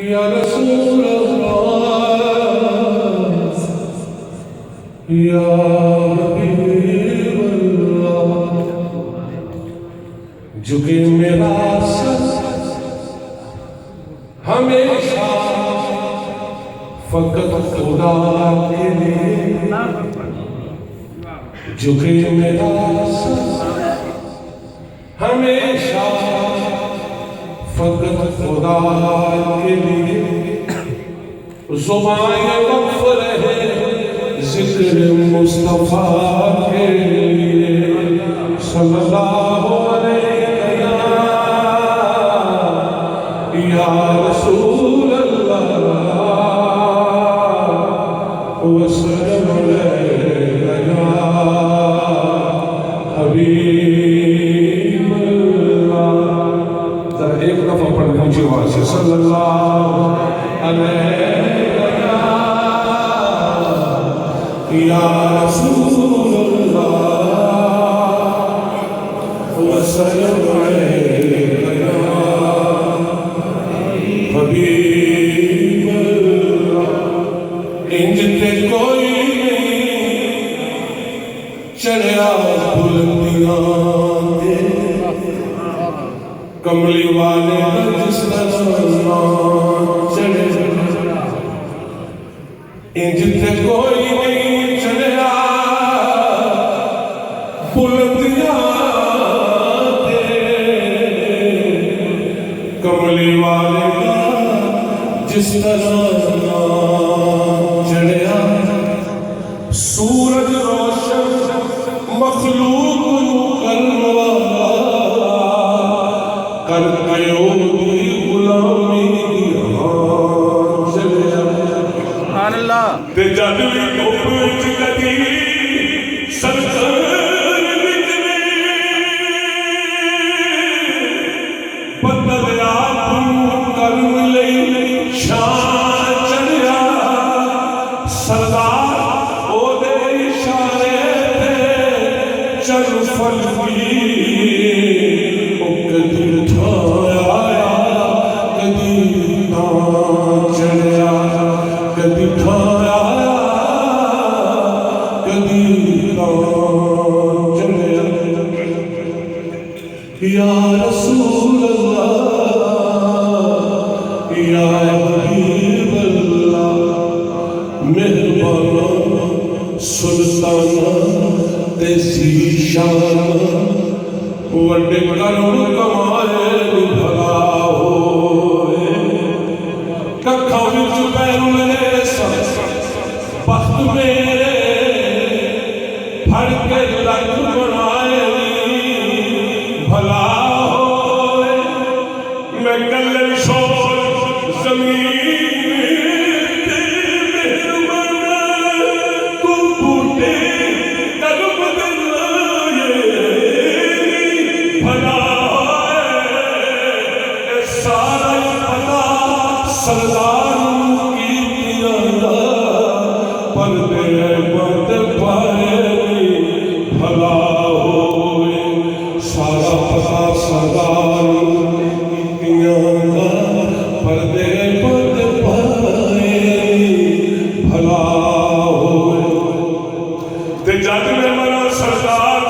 या रसूल अल्लाह या हबीब अल्लाह, झुके मेरा सर हमेशा फकत खुदा के लिए, झुके मेरा सर हमेशा फकत खुदा के लिए। ज़ुबान वक्फ रहे जिक्र मुस्तफा के लिए, सल्लल्लाहु अलैहि या रसूल अल्लाह वसल्लम अलैहि या हबीब अल्लाह। एक दफा पढ़ने ऊंची आवाज से सल्लल्लाहु अलैहि या रसूल अल्लाह वसल्लम अलैहि या हबीब अल्लाह। इंज ते कोई नहीं चढ़िया बुलंदियां ते, कमली वाले जिस तरह चढ़े, इंज ते कोई नहीं चढ़िया बुलंदियां ते, कमली वाले जिस तरह चढ़िया। सूरज रोशन मखलूक करके ओदी गुलामी ते जद भी धुप विच कदी सरकार निकले, बदल आप कर्म लई शान चढ़िया। सरदार ओदे इशारे ते चल फलकी, कदी ठाया कदी ना चढ़िया, कदी ठाया कदी ना चढ़िया। या रसूल अल्लाह या हबीब अल्लाह, मेहरबाना सुल्ताना ते ज़ीशान, वड्डे करम कमाए भला होए। कखा विच पैर मेरे बख्त मेरे फड़ के लख बनाए भला होए। मैं कल्ले शोर जमीन मेहरबाना, तू बूटे कदम दिलाए भला होए। सारा पता सरदार की पिया पर्दे बंद पाए भला होए। सारा पता सरदार की पिया पर्दे बंद पाए भला होए। ते जग में मरा सरदार